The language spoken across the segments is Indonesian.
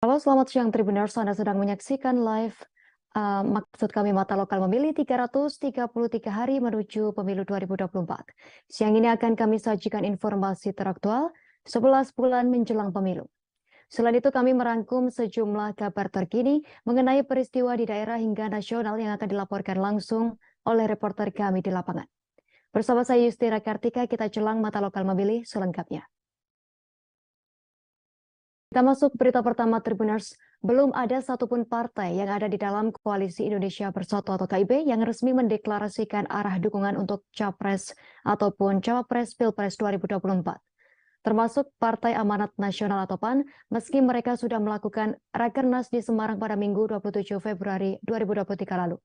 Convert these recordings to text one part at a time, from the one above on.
Halo, selamat siang Tribuners. Anda sedang menyaksikan live maksud kami Mata Lokal Memilih 333 hari menuju Pemilu 2024. Siang ini akan kami sajikan informasi teraktual 11 bulan menjelang pemilu. Selain itu kami merangkum sejumlah kabar terkini mengenai peristiwa di daerah hingga nasional yang akan dilaporkan langsung oleh reporter kami di lapangan. Bersama saya Yustira Kartika, kita jelang Mata Lokal Memilih selengkapnya. Kita masuk berita pertama Tribuners. Belum ada satupun partai yang ada di dalam Koalisi Indonesia Bersatu atau KIB yang resmi mendeklarasikan arah dukungan untuk Capres ataupun Cawapres Pilpres 2024. Termasuk Partai Amanat Nasional atau PAN, meski mereka sudah melakukan Rakernas di Semarang pada Minggu 27 Februari 2023 lalu.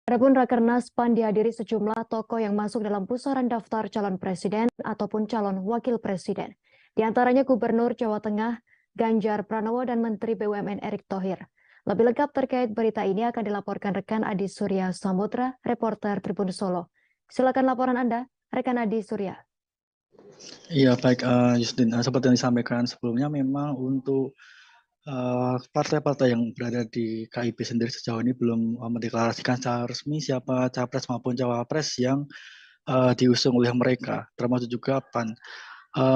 Adapun Rakernas PAN dihadiri sejumlah tokoh yang masuk dalam pusaran daftar calon presiden ataupun calon wakil presiden. Di antaranya Gubernur Jawa Tengah Ganjar Pranowo dan Menteri BUMN Erick Thohir. Lebih lengkap terkait berita ini akan dilaporkan rekan Adi Surya Samudra, reporter Tribun Solo. Silakan laporan Anda, rekan Adi Surya. Iya baik Justin, seperti yang disampaikan sebelumnya memang untuk partai-partai yang berada di KIB sendiri sejauh ini belum mendeklarasikan secara resmi siapa capres maupun cawapres yang diusung oleh mereka, termasuk juga PAN.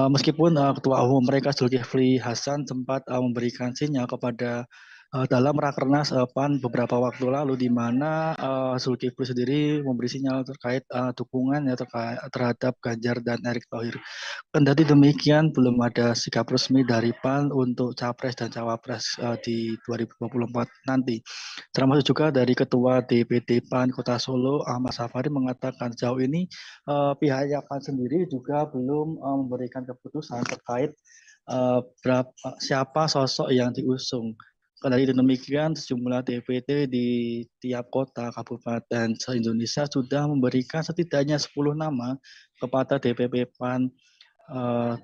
Meskipun Ketua Umum mereka Zulkifli Hasan sempat memberikan sinyal kepada dalam Rakernas PAN beberapa waktu lalu, di mana Zulkifli sendiri memberi sinyal terkait dukungannya terhadap Ganjar dan Erick Thohir. Kendati demikian, belum ada sikap resmi dari PAN untuk Capres dan Cawapres di 2024 nanti. Termasuk juga dari Ketua DPD PAN Kota Solo, Ahmad Safari, mengatakan sejauh ini pihaknya PAN sendiri juga belum memberikan keputusan terkait siapa sosok yang diusung. Kendati demikian, sejumlah DPD di tiap kota kabupaten se-Indonesia sudah memberikan setidaknya 10 nama kepada DPP PAN,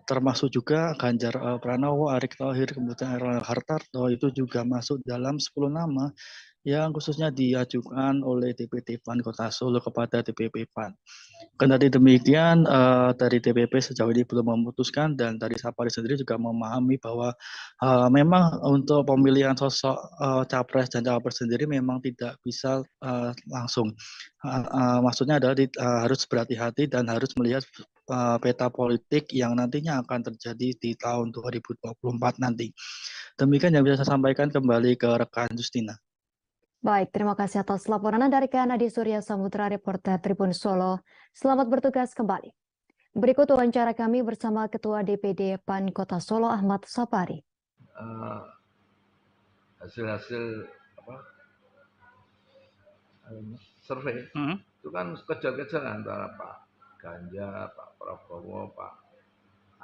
termasuk juga Ganjar Pranowo, Erick Thohir, kemudian Erlangga Hartarto itu juga masuk dalam 10 nama yang khususnya diajukan oleh DPD PAN Kota Solo kepada DPP PAN. Kendati demikian, dari DPP sejauh ini belum memutuskan, dan dari Sapari sendiri juga memahami bahwa memang untuk pemilihan sosok capres dan cawapres sendiri memang tidak bisa langsung. Maksudnya adalah harus berhati-hati dan harus melihat peta politik yang nantinya akan terjadi di tahun 2024 nanti. Demikian yang bisa saya sampaikan, kembali ke rekan Justina. Baik, terima kasih atas laporan Anda rekan Adi Surya Samudra, reporter Tribun Solo. Selamat bertugas kembali. Berikut wawancara kami bersama Ketua DPD PAN Kota Solo Ahmad Safari. Hasil survei itu kan kejar-kejar antara Pak Ganjar, Pak Prabowo, Pak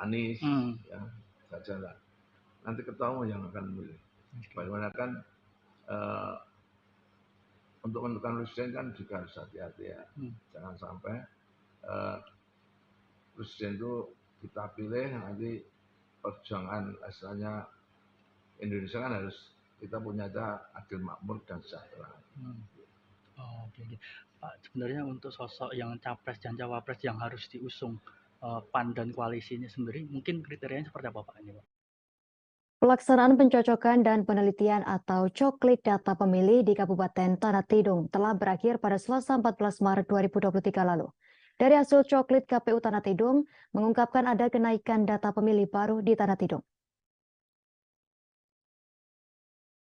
Anies, ya saja lah. Nanti ketahui yang akan memilih. Bagaimana kan untuk menentukan presiden kan juga harus hati-hati ya. Jangan sampai presiden itu kita pilih nanti perjuangan asalnya Indonesia kan harus kita punya adil makmur dan sejahtera. Oke. Pak, sebenarnya untuk sosok yang capres dan cawapres yang harus diusung PAN dan koalisinya sendiri, mungkin kriterianya seperti apa Pak ini Pak? Pelaksanaan pencocokan dan penelitian atau coklit data pemilih di Kabupaten Tanah Tidung telah berakhir pada Selasa 14 Maret 2023 lalu. Dari hasil coklit, KPU Tanah Tidung mengungkapkan ada kenaikan data pemilih baru di Tanah Tidung.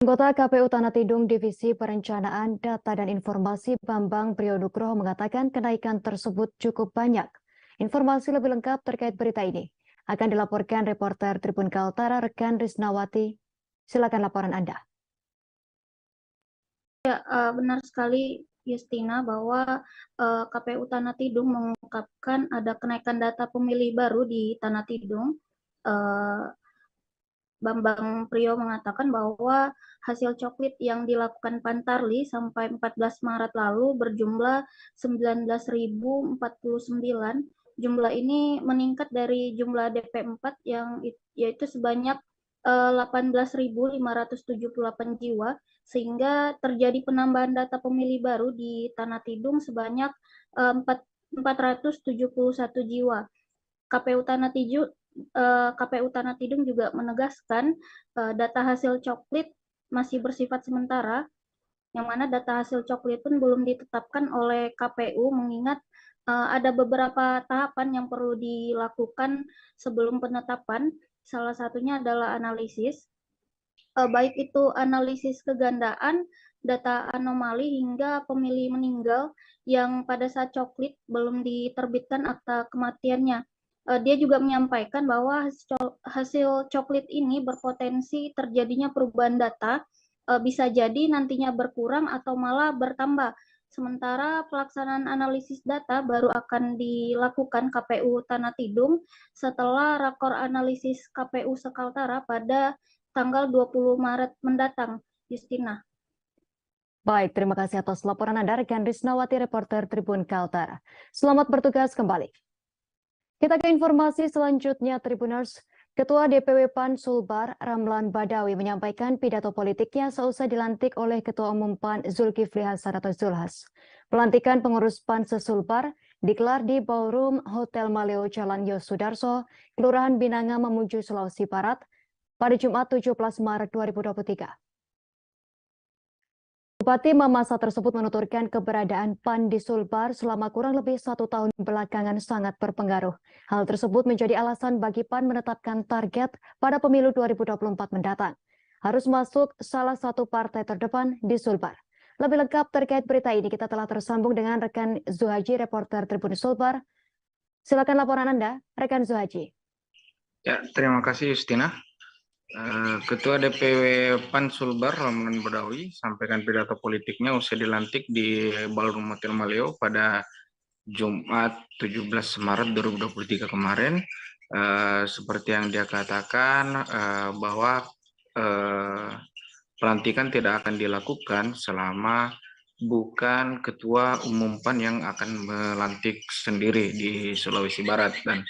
Anggota KPU Tanah Tidung Divisi Perencanaan Data dan Informasi Bambang Priyonugroho mengatakan kenaikan tersebut cukup banyak. Informasi lebih lengkap terkait berita ini akan dilaporkan reporter Tribun Kaltara rekan Risnawati. Silakan laporan Anda. Ya, benar sekali Justina bahwa KPU Tanah Tidung mengungkapkan ada kenaikan data pemilih baru di Tanah Tidung. Bambang Priyo mengatakan bahwa hasil coklit yang dilakukan Pantarli sampai 14 Maret lalu berjumlah 19.049. Jumlah ini meningkat dari jumlah DP4 yang yaitu sebanyak 18.578 jiwa, sehingga terjadi penambahan data pemilih baru di Tanah Tidung sebanyak 471 jiwa. KPU KPU Tanah Tidung juga menegaskan data hasil coklit masih bersifat sementara, yang mana data hasil coklit pun belum ditetapkan oleh KPU mengingat ada beberapa tahapan yang perlu dilakukan sebelum penetapan. Salah satunya adalah analisis, baik itu analisis kegandaan, data anomali hingga pemilih meninggal yang pada saat coklit belum diterbitkan akta kematiannya. Dia juga menyampaikan bahwa hasil coklit ini berpotensi terjadinya perubahan data, bisa jadi nantinya berkurang atau malah bertambah. Sementara pelaksanaan analisis data baru akan dilakukan KPU Tanah Tidung setelah rakor analisis KPU Sekaltara pada tanggal 20 Maret mendatang. Justina. Baik, terima kasih atas laporan Anda, rekan Risnawati, reporter Tribun Kaltara. Selamat bertugas kembali. Kita ke informasi selanjutnya, Tribuners. Ketua DPW PAN Sulbar, Ramlan Badawi, menyampaikan pidato politiknya seusai dilantik oleh Ketua Umum PAN Zulkifli Hasan atau Zulhas. Pelantikan pengurus PAN se-Sulbar digelar di Ballroom Hotel Maleo Jalan Yosudarso, Kelurahan Binanga, Mamuju, Sulawesi Barat, pada Jumat 17 Maret 2023. Bupati Mamasa tersebut menuturkan keberadaan PAN di Sulbar selama kurang lebih 1 tahun belakangan sangat berpengaruh. Hal tersebut menjadi alasan bagi PAN menetapkan target pada pemilu 2024 mendatang. Harus masuk salah satu partai terdepan di Sulbar. Lebih lengkap terkait berita ini kita telah tersambung dengan rekan Zuhaji, reporter Tribun Sulbar. Silakan laporan Anda, rekan Zuhaji. Ya, terima kasih Justina. Ketua DPW PAN Sulbar, Ramlan Badawi, sampaikan pidato politiknya usai dilantik di Ballroom Hotel Maleo pada Jumat 17 Maret 2023 kemarin. Seperti yang dia katakan bahwa pelantikan tidak akan dilakukan selama bukan Ketua Umum PAN yang akan melantik sendiri di Sulawesi Barat. Dan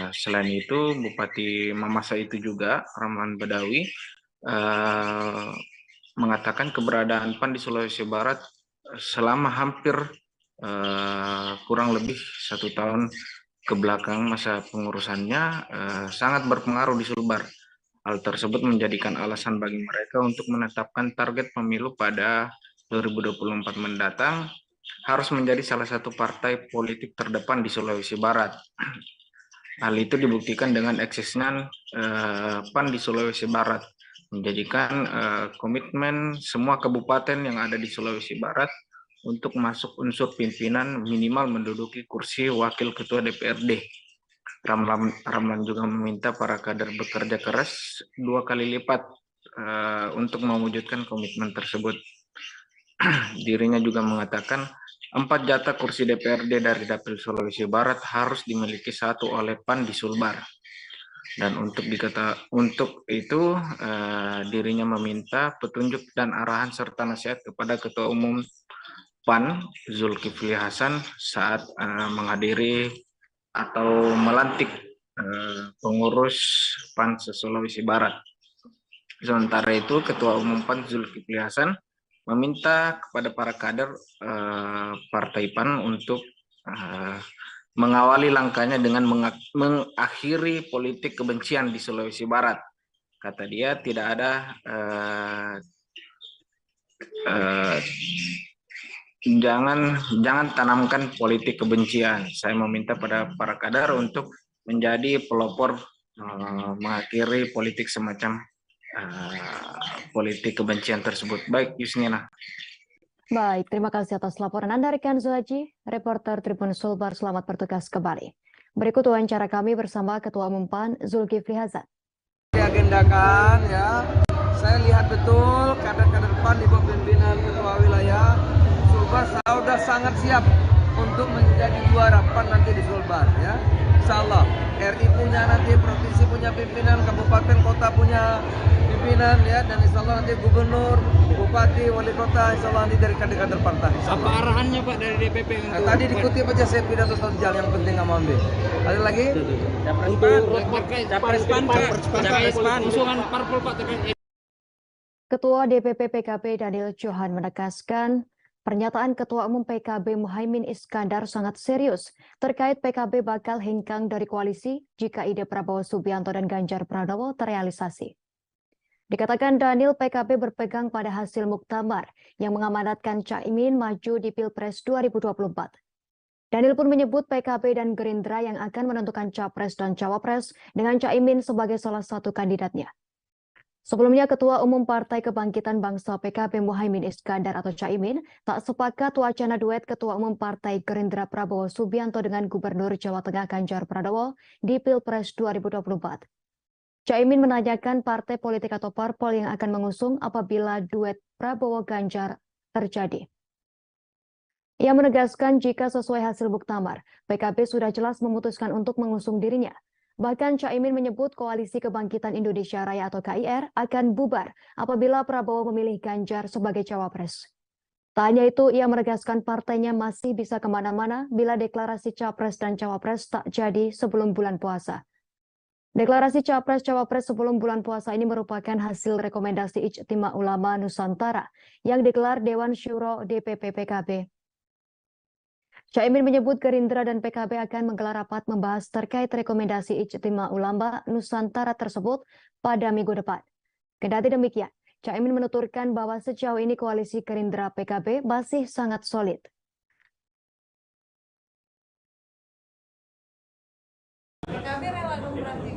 selain itu, Bupati Mamasa itu juga, Ramlan Badawi, mengatakan keberadaan PAN di Sulawesi Barat selama hampir kurang lebih 1 tahun kebelakang masa pengurusannya sangat berpengaruh di Sulbar. Hal tersebut menjadikan alasan bagi mereka untuk menetapkan target pemilu pada 2024 mendatang harus menjadi salah satu partai politik terdepan di Sulawesi Barat. Hal itu dibuktikan dengan eksisnya PAN di Sulawesi Barat, menjadikan komitmen semua kabupaten yang ada di Sulawesi Barat untuk masuk unsur pimpinan minimal menduduki kursi wakil ketua DPRD. Ramlan juga meminta para kader bekerja keras 2 kali lipat untuk mewujudkan komitmen tersebut. Dirinya juga mengatakan 4 jatah kursi DPRD dari Dapil Sulawesi Barat harus dimiliki 1 oleh PAN di Sulbar. Dan untuk itu dirinya meminta petunjuk dan arahan serta nasihat kepada Ketua Umum PAN Zulkifli Hasan saat menghadiri atau melantik pengurus PAN se-Sulawesi Barat. Sementara itu, Ketua Umum PAN Zulkifli Hasan meminta kepada para kader Partai PAN untuk mengawali langkahnya dengan mengakhiri politik kebencian di Sulawesi Barat. Kata dia, tidak ada jangan tanamkan politik kebencian. Saya meminta pada para kader untuk menjadi pelopor mengakhiri politik semacam politik kebencian tersebut. Baik, Yusnina. Baik, terima kasih atas laporan Anda, rekan Zuhaji, reporter Tribun Sulbar. Selamat bertugas kembali. Berikut wawancara kami bersama Ketua Umum PAN Zulkifli Hasan. Diagendakan ya, saya lihat betul kader-kader PAN di bawah pimpinan Ketua Wilayah Sulbar sudah sangat siap untuk menjadi juara PAN nanti di Sulbar ya. Insya Allah RI punya nanti, provinsi punya pimpinan, kabupaten kota punya pimpinan ya, dan insya Allah nanti gubernur, bupati, wali kota insya Allah nanti dari kader-kader partai. Apa arahannya Pak dari DPP untuk tadi dikutip aja saya pidato 1 jam yang penting nggak mau ambil. Ada lagi? Untuk Capres PAN, usungan parpol Pak terkait. Ketua DPP PKB Daniel Johan menegaskan Pernyataan Ketua Umum PKB Muhaimin Iskandar sangat serius terkait PKB bakal hengkang dari koalisi jika ide Prabowo Subianto dan Ganjar Pranowo terrealisasi. Dikatakan Daniel, PKB berpegang pada hasil muktamar yang mengamanatkan Caimin maju di Pilpres 2024. Daniel pun menyebut PKB dan Gerindra yang akan menentukan capres dan cawapres dengan Caimin sebagai salah satu kandidatnya. Sebelumnya, Ketua Umum Partai Kebangkitan Bangsa PKB Muhaimin Iskandar atau Caimin tak sepakat wacana duet Ketua Umum Partai Gerindra Prabowo Subianto dengan Gubernur Jawa Tengah Ganjar Pranowo di Pilpres 2024. Caimin menanyakan partai politik atau parpol yang akan mengusung apabila duet Prabowo-Ganjar terjadi. Ia menegaskan jika sesuai hasil muktamar, PKB sudah jelas memutuskan untuk mengusung dirinya. Bahkan Caimin menyebut Koalisi Kebangkitan Indonesia Raya atau KIR akan bubar apabila Prabowo memilih Ganjar sebagai cawapres. Tak hanya itu, ia menegaskan partainya masih bisa kemana-mana bila deklarasi capres dan cawapres tak jadi sebelum bulan puasa. Deklarasi capres-cawapres sebelum bulan puasa ini merupakan hasil rekomendasi Ijtima Ulama Nusantara yang digelar Dewan Syuro DPP PKB. Caimin menyebut Gerindra dan PKB akan menggelar rapat membahas terkait rekomendasi Ijtima Ulama Nusantara tersebut pada minggu depan. Kendati demikian, Caimin menuturkan bahwa sejauh ini koalisi Gerindra PKB masih sangat solid. PKB rela dong berarti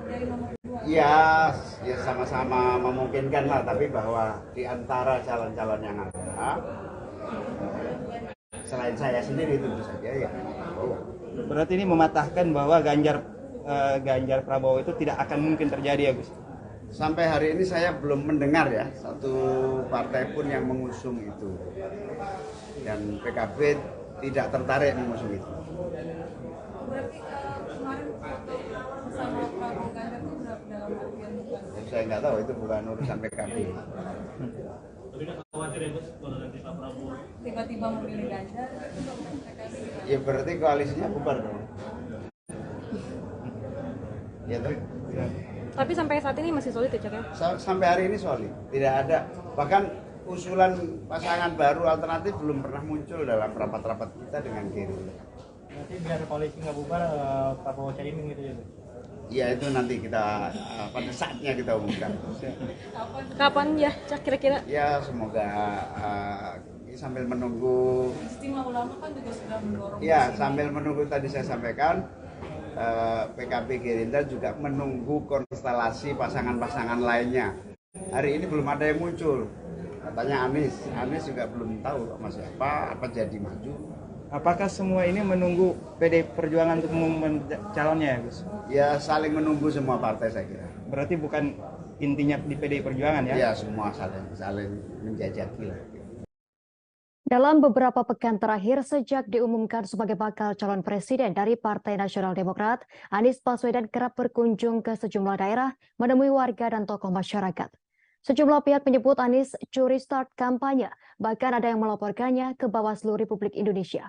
dari nomor 2? Ya sama-sama memungkinkan lah, tapi bahwa di antara calon-calon yang ada, selain saya sendiri tentu saja ya. Berarti ini mematahkan bahwa Ganjar Prabowo itu tidak akan mungkin terjadi ya Gus? Sampai hari ini saya belum mendengar ya satu partai pun yang mengusung itu, dan PKB tidak tertarik mengusung itu. Berarti kemarin foto bersama Prabowo Ganjar itu dalam artian bukan? Saya nggak tahu, itu bukan urusan PKB. Tiba-tiba memilih Ganjar, PKB. Ya berarti koalisinya bubar dong. Ya tuh. Tapi sampai saat ini masih solid ya Cak ya? Sampai hari ini solid, tidak ada. Bahkan usulan pasangan baru alternatif belum pernah muncul dalam rapat-rapat kita dengan Gerindra. Nanti biar koalisi nggak bubar, Prabowo Caimin gitu ya? Ya itu nanti kita pada saatnya kita umumkan. Kapan ya Cak kira-kira? Ya semoga sambil menunggu. Ijtima Ulama kan juga sudah mendorong. Ya sambil menunggu tadi saya sampaikan. PKB Gerindra juga menunggu konstelasi pasangan-pasangan lainnya. Hari ini belum ada yang muncul. Katanya Anies juga belum tahu sama siapa, apa jadi maju. Apakah semua ini menunggu PD Perjuangan untuk mengumumkan calonnya ya Gus? Ya saling menunggu semua partai saya kira. Berarti bukan intinya di PD Perjuangan ya? Ya semua saling menjajaki lah. Dalam beberapa pekan terakhir sejak diumumkan sebagai bakal calon presiden dari Partai Nasional Demokrat, Anies Baswedan kerap berkunjung ke sejumlah daerah menemui warga dan tokoh masyarakat. Sejumlah pihak menyebut Anies curi start kampanye, bahkan ada yang melaporkannya ke Bawaslu Republik Indonesia.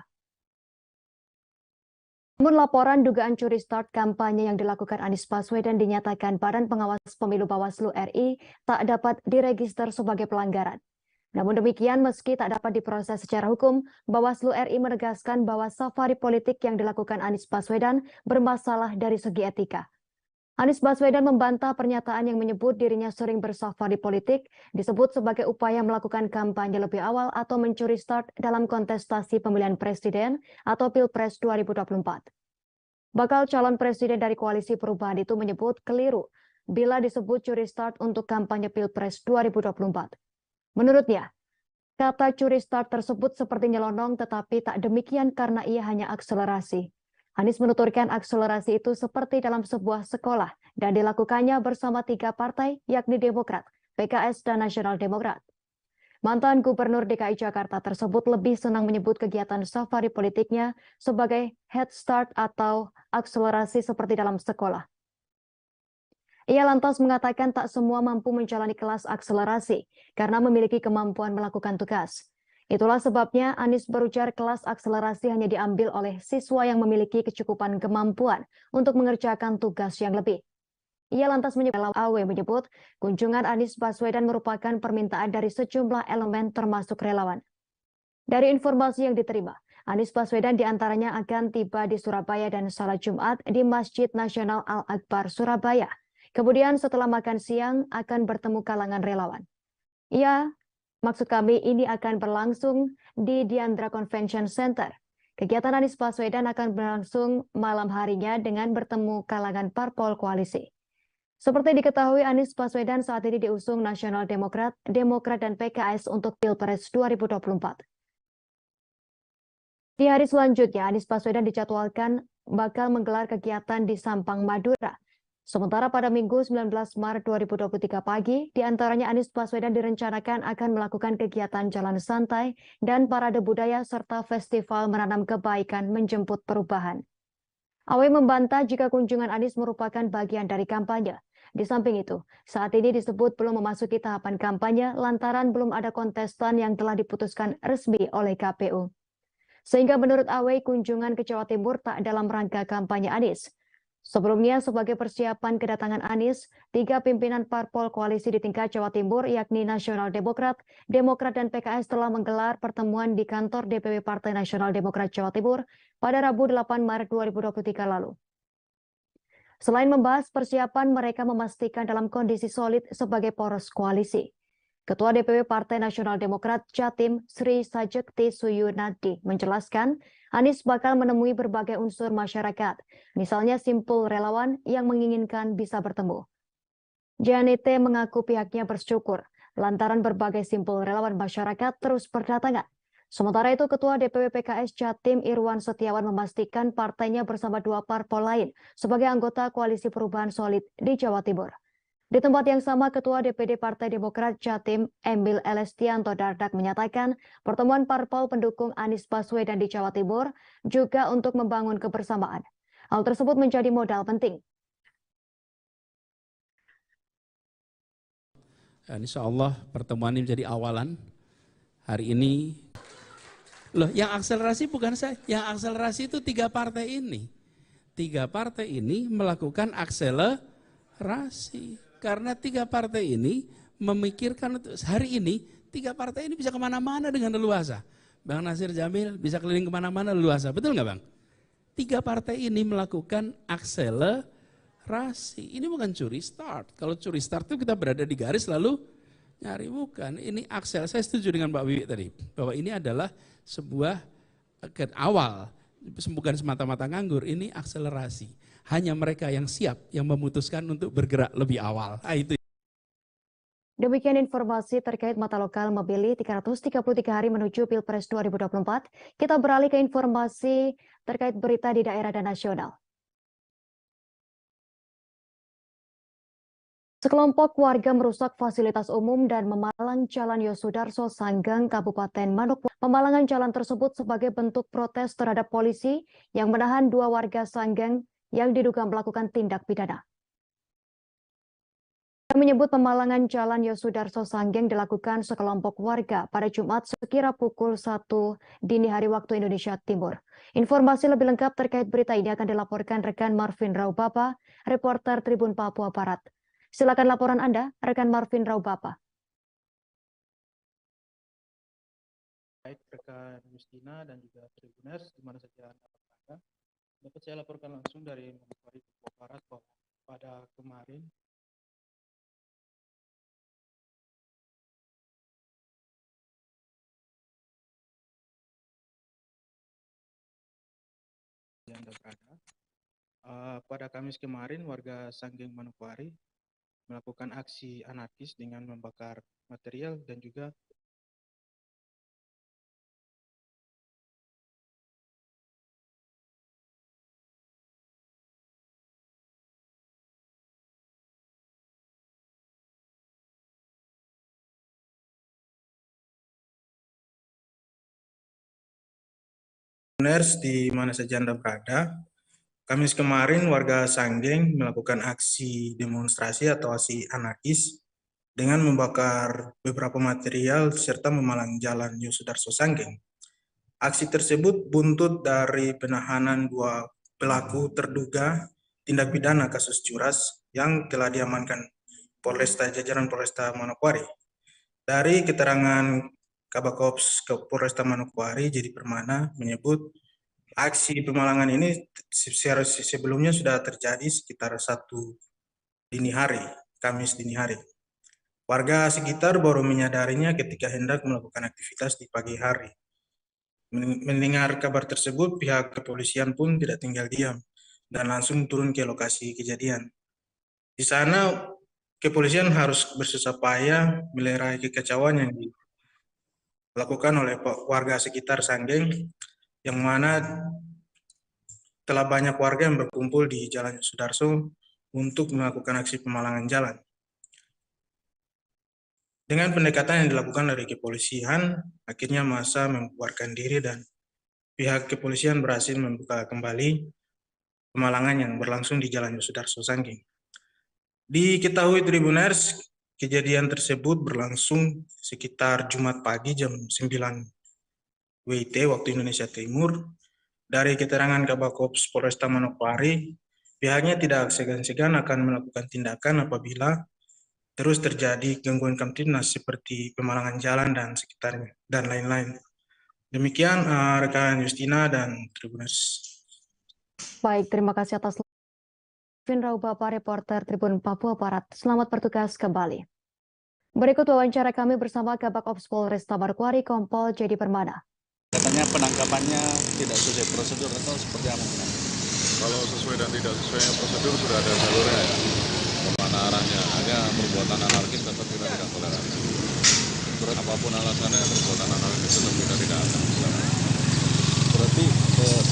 Namun laporan dugaan curi start kampanye yang dilakukan Anies Baswedan dinyatakan Badan Pengawas Pemilu Bawaslu RI tak dapat diregister sebagai pelanggaran. Namun demikian, meski tak dapat diproses secara hukum, Bawaslu RI menegaskan bahwa safari politik yang dilakukan Anies Baswedan bermasalah dari segi etika. Anies Baswedan membantah pernyataan yang menyebut dirinya sering bersafari politik disebut sebagai upaya melakukan kampanye lebih awal atau mencuri start dalam kontestasi pemilihan presiden atau Pilpres 2024. Bakal calon presiden dari Koalisi Perubahan itu menyebut keliru bila disebut curi start untuk kampanye Pilpres 2024. Menurutnya, kata curi start tersebut seperti nyelonong tetapi tak demikian karena ia hanya akselerasi. Anies menuturkan akselerasi itu seperti dalam sebuah sekolah dan dilakukannya bersama 3 partai yakni Demokrat, PKS, dan Nasional Demokrat. Mantan Gubernur DKI Jakarta tersebut lebih senang menyebut kegiatan safari politiknya sebagai head start atau akselerasi seperti dalam sekolah. Ia lantas mengatakan tak semua mampu menjalani kelas akselerasi karena memiliki kemampuan melakukan tugas. Itulah sebabnya Anies berujar kelas akselerasi hanya diambil oleh siswa yang memiliki kecukupan kemampuan untuk mengerjakan tugas yang lebih. Ia lantas menyebut kunjungan Anies Baswedan merupakan permintaan dari sejumlah elemen termasuk relawan. Dari informasi yang diterima, Anies Baswedan diantaranya akan tiba di Surabaya dan salat Jumat di Masjid Nasional Al-Akbar, Surabaya. Kemudian setelah makan siang akan bertemu kalangan relawan. Maksud kami ini akan berlangsung di Diandra Convention Center. Kegiatan Anies Baswedan akan berlangsung malam harinya dengan bertemu kalangan parpol koalisi. Seperti diketahui, Anies Baswedan saat ini diusung Nasional Demokrat, dan PKS untuk Pilpres 2024. Di hari selanjutnya, Anies Baswedan dijadwalkan bakal menggelar kegiatan di Sampang, Madura. Sementara pada Minggu 19 Maret 2023 pagi, diantaranya Anies Baswedan direncanakan akan melakukan kegiatan jalan santai dan parade budaya serta festival menanam kebaikan menjemput perubahan. Awe membantah jika kunjungan Anies merupakan bagian dari kampanye. Di samping itu, saat ini disebut belum memasuki tahapan kampanye lantaran belum ada kontestan yang telah diputuskan resmi oleh KPU. Sehingga menurut Awe, kunjungan ke Jawa Timur tak dalam rangka kampanye Anies. Sebelumnya, sebagai persiapan kedatangan Anies, 3 pimpinan parpol koalisi di tingkat Jawa Timur, yakni Nasional Demokrat, dan PKS telah menggelar pertemuan di kantor DPW Partai Nasional Demokrat Jawa Timur pada Rabu 8 Maret 2023 lalu. Selain membahas persiapan, mereka memastikan dalam kondisi solid sebagai poros koalisi. Ketua DPW Partai Nasional Demokrat Jatim, Sri Sajekti Suyunadi, menjelaskan Anies bakal menemui berbagai unsur masyarakat, misalnya simpul relawan yang menginginkan bisa bertemu. JNT mengaku pihaknya bersyukur lantaran berbagai simpul relawan masyarakat terus berdatangan. Sementara itu, Ketua DPW PKS Jatim Irwan Setiawan memastikan partainya bersama 2 parpol lain sebagai anggota Koalisi Perubahan Solid di Jawa Timur. Di tempat yang sama, Ketua DPD Partai Demokrat Jatim Emil Elestianto Dardak menyatakan pertemuan parpol pendukung Anies Baswedan di Jawa Timur juga untuk membangun kebersamaan. Hal tersebut menjadi modal penting. Insya Allah pertemuan ini menjadi awalan. Hari ini, loh yang akselerasi bukan saya, yang akselerasi itu 3 partai ini. 3 partai ini melakukan akselerasi. Karena 3 partai ini memikirkan untuk hari ini, 3 partai ini bisa kemana-mana dengan leluasa. Bang Nasir Jamil bisa keliling kemana-mana leluasa, betul nggak Bang? 3 partai ini melakukan akselerasi. Ini bukan curi start. Kalau curi start itu kita berada di garis lalu nyari, bukan. Ini aksel. Saya setuju dengan Pak Wiwi tadi, bahwa ini adalah sebuah awal, bukan semata-mata nganggur, ini akselerasi. Hanya mereka yang siap, yang memutuskan untuk bergerak lebih awal. Itu. Demikian informasi terkait mata lokal memilih 333 hari menuju Pilpres 2024. Kita beralih ke informasi terkait berita di daerah dan nasional. Sekelompok warga merusak fasilitas umum dan memalang Jalan Yosudarso Sanggeng, Kabupaten Manokwari. Pemalangan jalan tersebut sebagai bentuk protes terhadap polisi yang menahan 2 warga Sanggeng yang diduga melakukan tindak pidana. Menyebut pemalangan Jalan Yosudarso Sanggeng dilakukan sekelompok warga pada Jumat sekira pukul 1 dini hari waktu Indonesia Timur. Informasi lebih lengkap terkait berita ini akan dilaporkan rekan Marvin Raubapa, reporter Tribun Papua Barat. Silakan laporan Anda, rekan Marvin Raubapa. Baik rekan Justina dan juga Tribuners, di mana saja Anda berada, dapat saya laporkan langsung dari Manokwari, Papua Barat bahwa pada kemarin yang berada. Pada Kamis kemarin, warga Sanggeng Manokwari melakukan aksi anarkis dengan membakar material dan juga di mana saja Anda berada. Kamis kemarin warga Sanggeng melakukan aksi demonstrasi atau aksi anarkis dengan membakar beberapa material serta memalang Jalan Yosudarso Sanggeng. Aksi tersebut buntut dari penahanan 2 pelaku terduga tindak pidana kasus curas yang telah diamankan jajaran Polresta Manokwari. Dari keterangan Kabakops Polresta Manokwari Jadi Permana menyebut aksi pemalangan ini sebelumnya sudah terjadi sekitar 1 dini hari, Kamis dini hari. Warga sekitar baru menyadarinya ketika hendak melakukan aktivitas di pagi hari. Mendengar kabar tersebut, pihak kepolisian pun tidak tinggal diam dan langsung turun ke lokasi kejadian. Di sana, kepolisian harus bersusah payah melerai kekacauan yang dilakukan oleh warga sekitar Sanggeng, yang mana telah banyak warga yang berkumpul di Jalan Sudarso untuk melakukan aksi pemalangan jalan. Dengan pendekatan yang dilakukan dari kepolisian, akhirnya massa membubarkan diri dan pihak kepolisian berhasil membuka kembali pemalangan yang berlangsung di Jalan Sudarso Sanggeng. Diketahui Tribuners, kejadian tersebut berlangsung sekitar Jumat pagi jam 9 WIT waktu Indonesia Timur. Dari keterangan Kabakops Polresta Manokwari, pihaknya tidak segan-segan akan melakukan tindakan apabila terus terjadi gangguan Kamtibnas seperti pemalangan jalan dan sekitarnya, dan lain-lain. Demikian rekan Justina dan Tribuners. Baik, terima kasih atas Vinrau Bapak, reporter Tribun Papua Barat. Selamat bertugas kembali. Berikut wawancara kami bersama Kabakops Polresta Manokwari Kompol Jadi Permana. Katanya penangkapannya tidak sesuai prosedur atau seperti apa? Kalau sesuai dan tidak sesuai prosedur sudah ada jalurnya ya. Kemana arahnya, hanya perbuatan anarkis tetap kita tidak toleransi. Apapun alasannya, perbuatan anarkis tetap kita tidak akan toleransi. Berarti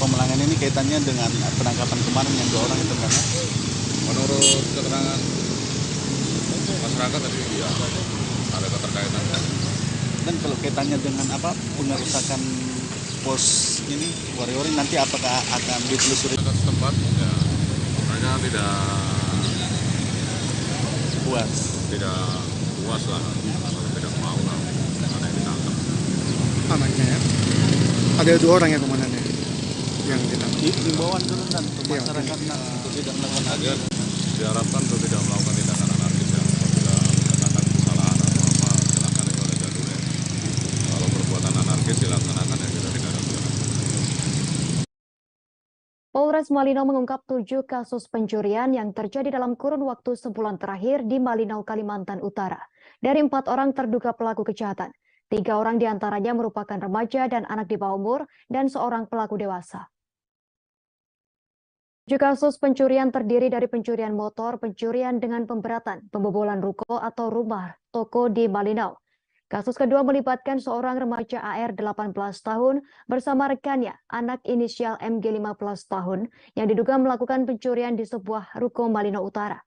pemalangan ini kaitannya dengan penangkapan kemarin yang 2 orang itu kan? Menurut keterangan masyarakat tadi ya ada keterkaitan. Dan kalau kaitannya dengan apa pengerusakan pos ini Wari-Wari nanti apakah akan ditelusuri? Setempat ya, mereka tidak puas lah, tidak mau lah ada yang ditangkap. Amannya ya. Ada 2 orang ya komandannya yang ditangkap. Himbauan dulu dan masyarakat untuk tidak melakukan lagi. Diharapkan untuk tidak melakukan tindakan anarkis ya. Apabila menyatakan kesalahan atau apa, silakan itu ada jalurnya. Kalau perbuatan anarkis dilaksanakan ya kita tidak ada toleransi. Polres Malino mengungkap 7 kasus pencurian yang terjadi dalam kurun waktu sebulan terakhir di Malino, Kalimantan Utara. Dari 4 orang terduga pelaku kejahatan, 3 orang diantaranya merupakan remaja dan anak di bawah umur, dan 1 pelaku dewasa. 7 kasus pencurian terdiri dari pencurian motor, pencurian dengan pemberatan, pembobolan ruko atau rumah toko di Malino. Kasus kedua melibatkan seorang remaja AR 18 tahun bersama rekannya, anak inisial MG 15 tahun, yang diduga melakukan pencurian di sebuah ruko Malino Utara.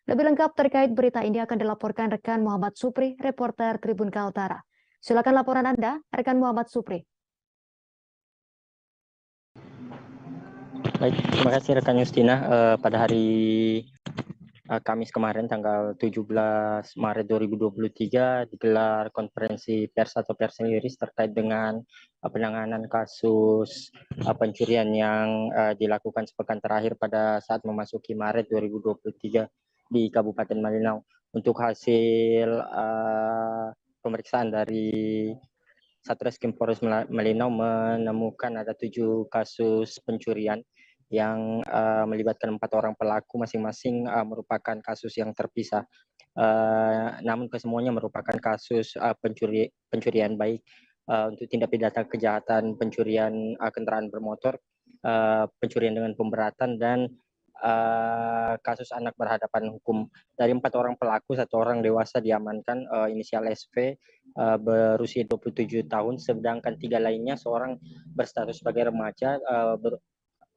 Lebih lengkap terkait berita ini akan dilaporkan rekan Muhammad Supri, reporter Tribun Kaltara. Silakan laporan Anda, rekan Muhammad Supri. Baik, terima kasih rekan Justina. Pada hari Kamis kemarin tanggal 17 Maret 2023 digelar konferensi pers atau pers rilis terkait dengan penanganan kasus pencurian yang dilakukan sepekan terakhir pada saat memasuki Maret 2023 di Kabupaten Malino. Untuk hasil pemeriksaan dari Satreskrim Polres Malino menemukan ada 7 kasus pencurian yang melibatkan 4 orang pelaku, masing-masing merupakan kasus yang terpisah. Namun kesemuanya merupakan kasus pencurian, baik untuk tindak pidana kejahatan pencurian kendaraan bermotor, pencurian dengan pemberatan, dan kasus anak berhadapan hukum. Dari 4 orang pelaku, 1 orang dewasa diamankan, inisial SV, berusia 27 tahun, sedangkan 3 lainnya, seorang berstatus sebagai remaja,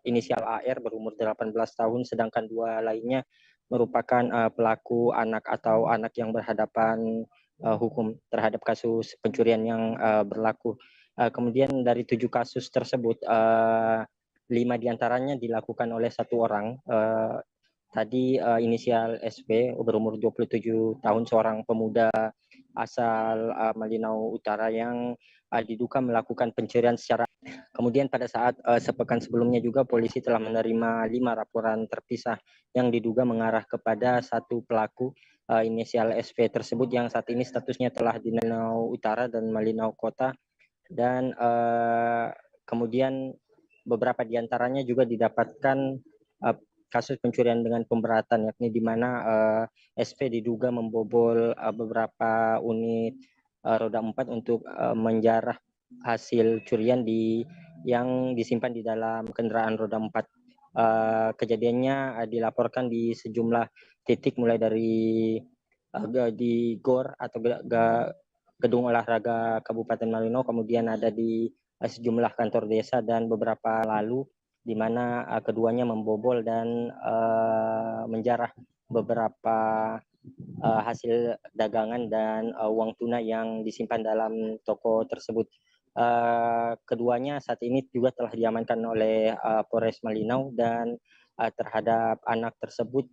inisial AR berumur 18 tahun, sedangkan 2 lainnya merupakan pelaku anak atau anak yang berhadapan hukum terhadap kasus pencurian yang berlaku. Kemudian dari 7 kasus tersebut, 5 diantaranya dilakukan oleh 1 orang. Tadi inisial SP berumur 27 tahun, seorang pemuda asal Malino Utara yang diduga melakukan pencurian secara. Kemudian pada saat sepekan sebelumnya juga polisi telah menerima 5 laporan terpisah yang diduga mengarah kepada 1 pelaku inisial SV tersebut yang saat ini statusnya telah di Malinau Utara dan Malinau Kota, dan kemudian beberapa diantaranya juga didapatkan kasus pencurian dengan pemberatan, yakni di mana SV diduga membobol beberapa unit roda 4 untuk menjarah hasil curian yang disimpan di dalam kendaraan roda 4. Kejadiannya dilaporkan di sejumlah titik, mulai dari di GOR atau Gedung Olahraga Kabupaten Malinau, kemudian ada di sejumlah kantor desa, dan beberapa lalu di mana keduanya membobol dan menjarah beberapa hasil dagangan dan uang tunai yang disimpan dalam toko tersebut. Keduanya saat ini juga telah diamankan oleh Polres Malinau, dan terhadap anak tersebut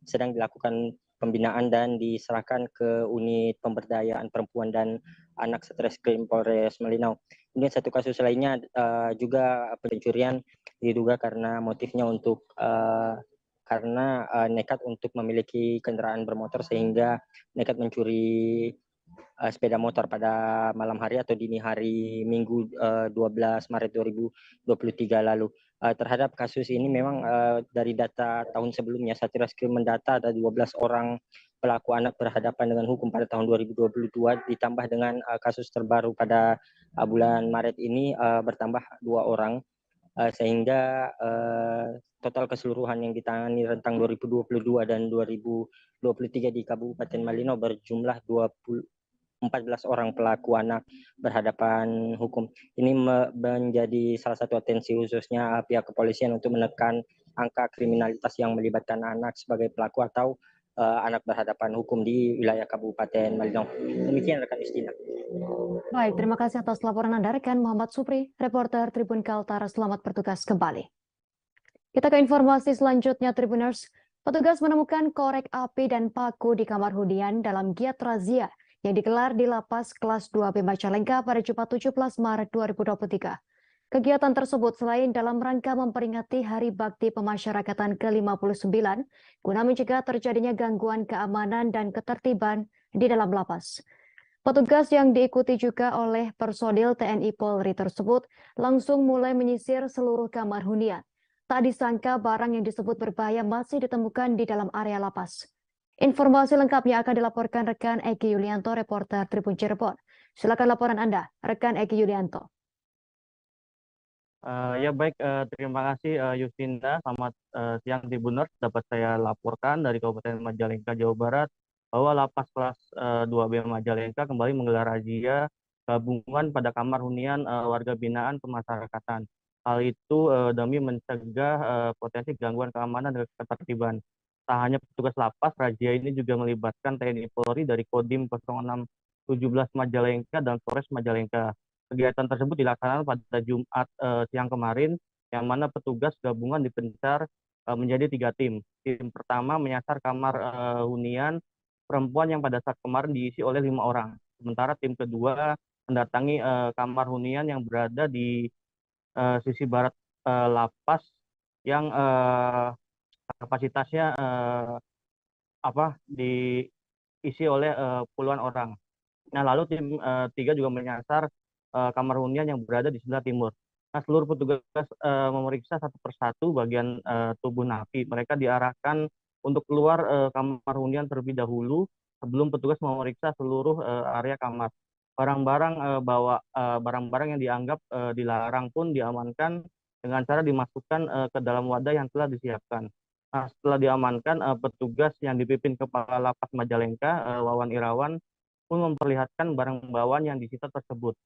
sedang dilakukan pembinaan dan diserahkan ke unit pemberdayaan perempuan dan anak Satreskrim Polres Malinau. Kemudian satu kasus lainnya juga pencurian, diduga karena motifnya karena nekat untuk memiliki kendaraan bermotor sehingga nekat mencuri sepeda motor pada malam hari atau dini hari Minggu 12 Maret 2023 lalu. Terhadap kasus ini memang dari data tahun sebelumnya Satreskrim mendata ada 12 orang pelaku anak berhadapan dengan hukum pada tahun 2022, ditambah dengan kasus terbaru pada bulan Maret ini bertambah 2 orang, sehingga total keseluruhan yang ditangani rentang 2022 dan 2023 di Kabupaten Malinau berjumlah 14 orang pelaku anak berhadapan hukum. Ini menjadi salah satu atensi khususnya pihak kepolisian untuk menekan angka kriminalitas yang melibatkan anak sebagai pelaku atau anak berhadapan hukum di wilayah Kabupaten Malinau. Demikian rekan Istina. Baik, terima kasih atas laporan Anda rekan Muhammad Supri, reporter Tribun Kaltara. Selamat bertugas kembali. Kita ke informasi selanjutnya, Tribuners. Petugas menemukan korek api dan paku di kamar hunian dalam giat razia yang digelar di Lapas Kelas 2B Majalengka pada Jumat 17 Maret 2023. Kegiatan tersebut selain dalam rangka memperingati Hari Bakti Pemasyarakatan ke-59, guna mencegah terjadinya gangguan keamanan dan ketertiban di dalam lapas. Petugas yang diikuti juga oleh personil TNI Polri tersebut langsung mulai menyisir seluruh kamar hunian. Tak disangka barang yang disebut berbahaya masih ditemukan di dalam area lapas. Informasi lengkapnya akan dilaporkan rekan Eki Yulianto, reporter Tribun Cirebon. Silakan laporan Anda, rekan Eki Yulianto. Ya baik, terima kasih Yusinda. Selamat siang Tribuners. Dapat saya laporkan dari Kabupaten Majalengka, Jawa Barat, bahwa Lapas Kelas 2B Majalengka kembali menggelar razia gabungan pada kamar hunian warga binaan pemasyarakatan. Hal itu demi mencegah potensi gangguan keamanan dan ketertiban. Tak hanya petugas lapas, razia ini juga melibatkan TNI Polri dari Kodim 0617 Majalengka dan Polres Majalengka. Kegiatan tersebut dilaksanakan pada Jumat siang kemarin, yang mana petugas gabungan dipencar menjadi 3 tim. Tim pertama menyasar kamar hunian perempuan yang pada saat kemarin diisi oleh 5 orang. Sementara tim kedua mendatangi kamar hunian yang berada di sisi barat lapas yang kapasitasnya diisi oleh puluhan orang. Nah, lalu tim 3 juga menyasar kamar hunian yang berada di sebelah timur. Nah, seluruh petugas memeriksa satu persatu bagian tubuh napi. Mereka diarahkan untuk keluar kamar hunian terlebih dahulu sebelum petugas memeriksa seluruh area kamar. Barang-barang yang dianggap dilarang pun diamankan dengan cara dimasukkan ke dalam wadah yang telah disiapkan. Nah, setelah diamankan, petugas yang dipimpin Kepala Lapas Majalengka, Wawan Irawan, pun memperlihatkan barang bawaan yang disita tersebut.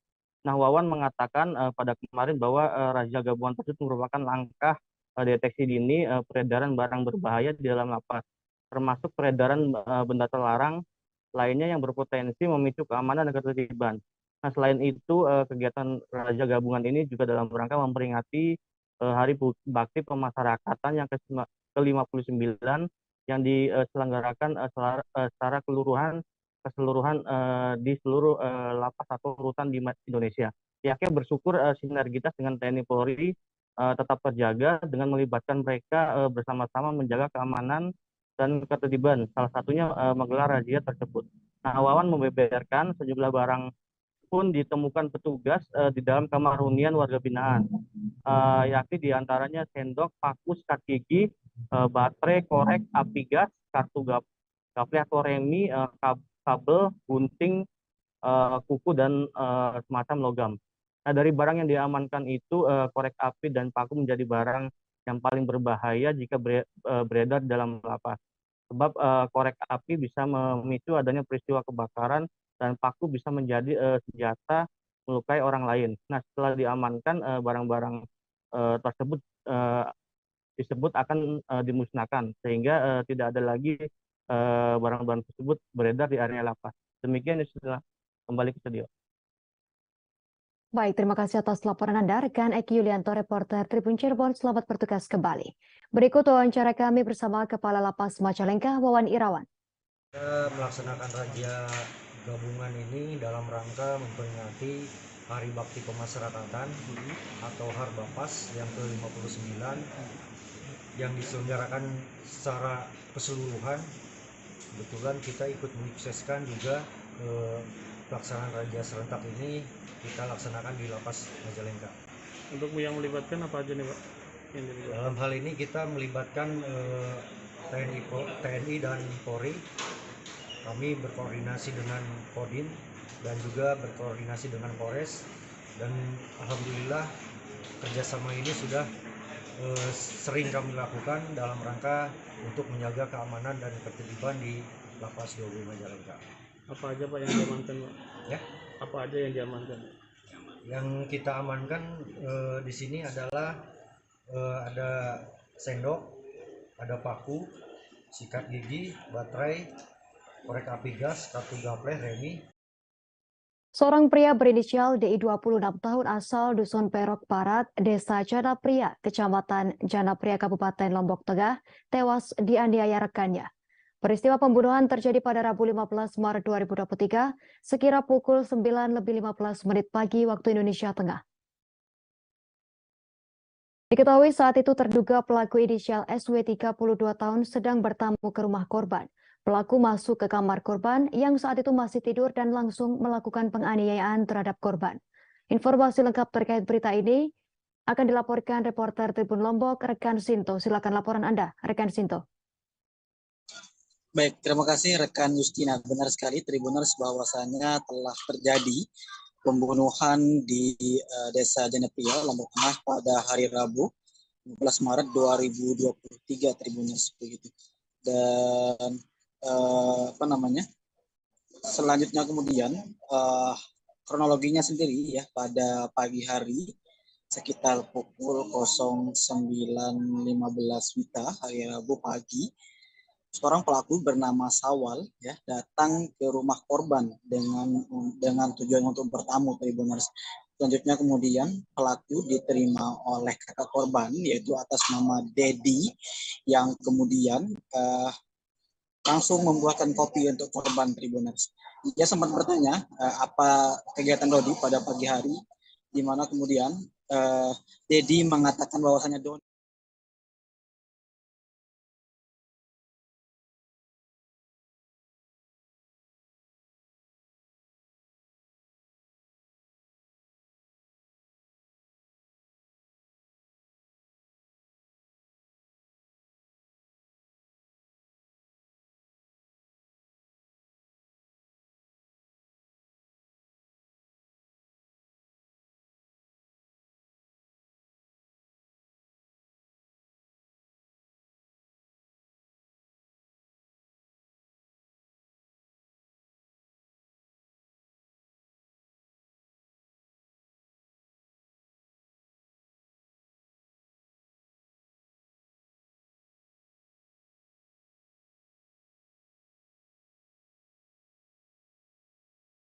Nah, Wawan mengatakan pada kemarin bahwa razia gabungan tersebut merupakan langkah deteksi dini peredaran barang berbahaya di dalam lapas, termasuk peredaran benda terlarang lainnya yang berpotensi memicu keamanan dan ketertiban. Nah, selain itu, kegiatan razia gabungan ini juga dalam rangka memperingati Hari Bakti Pemasyarakatan yang ke-59 yang diselenggarakan secara keseluruhan di seluruh lapas atau rutan di Indonesia. Pihaknya bersyukur sinergitas dengan TNI Polri tetap terjaga dengan melibatkan mereka bersama-sama menjaga keamanan dan ketertiban, salah satunya menggelar razia tersebut. Nah, Wawan membeberkan sejumlah barang pun ditemukan petugas di dalam kamar hunian warga binaan, yakni diantaranya sendok, paku, sikat gigi, baterai, korek, api gas, kartu gaple atau remi, kabel, gunting, kuku, dan semacam logam. Nah, dari barang yang diamankan itu, korek api dan paku menjadi barang yang paling berbahaya jika beredar di dalam lapas. Sebab korek api bisa memicu adanya peristiwa kebakaran dan paku bisa menjadi senjata melukai orang lain. Nah, setelah diamankan, barang-barang tersebut disebut akan dimusnahkan sehingga tidak ada lagi barang-barang tersebut beredar di area lapas. Demikian, istilah kembali ke studio. Baik, terima kasih atas laporan Anda, rekan Eki Yulianto, reporter Tribun Cirebon. Selamat bertugas kembali. Berikut wawancara kami bersama Kepala Lapas Majalengka, Wawan Irawan. Kita melaksanakan razia gabungan ini dalam rangka memperingati Hari Bakti Pemasyarakatan atau Harbapas yang ke-59 yang diselenggarakan secara keseluruhan. Kebetulan kita ikut menyukseskan juga pelaksanaan razia serentak ini kita laksanakan di Lapas Majalengka. Untuk yang melibatkan apa aja nih Pak? Dalam hal ini kita melibatkan TNI dan Polri. Kami berkoordinasi dengan Kodim dan juga berkoordinasi dengan Polres, dan alhamdulillah kerjasama ini sudah sering kami lakukan dalam rangka untuk menjaga keamanan dan ketertiban di Lapas 20 Majalengka. Apa aja Pak yang diamankan Pak? Ya? Apa aja yang diamankan? Yang kita amankan di sini adalah ada sendok, ada paku, sikat gigi, baterai, korek api gas, kartu gaple, remi. Seorang pria berinisial DI 26 tahun asal Dusun Perok Barat, Desa Janapria, Kecamatan Janapria, Kabupaten Lombok Tengah, tewas dianiaya rekannya. Peristiwa pembunuhan terjadi pada Rabu 15 Maret 2023, sekira pukul 9:15 pagi waktu Indonesia Tengah. Diketahui saat itu terduga pelaku inisial SW 32 tahun sedang bertamu ke rumah korban. Pelaku masuk ke kamar korban yang saat itu masih tidur dan langsung melakukan penganiayaan terhadap korban. Informasi lengkap terkait berita ini akan dilaporkan reporter Tribun Lombok, rekan Sinto. Silakan laporan Anda, rekan Sinto. Baik, terima kasih rekan Justina. Benar sekali Tribuners bahwasannya telah terjadi pembunuhan di Desa Janapria, Lombok Tengah pada hari Rabu 15 Maret 2023 Tribuners begitu. Dan selanjutnya kemudian kronologinya sendiri ya, pada pagi hari sekitar pukul 09.15 WITA hari Rabu pagi, seorang pelaku bernama Sawal ya datang ke rumah korban dengan tujuan untuk bertamu Tribuners. Selanjutnya kemudian pelaku diterima oleh kakak korban yaitu atas nama Dedi yang kemudian langsung membuatkan kopi untuk korban Tribuners. Dia sempat bertanya apa kegiatan Dodi pada pagi hari, di mana kemudian Dedi mengatakan bahwasanya Dodi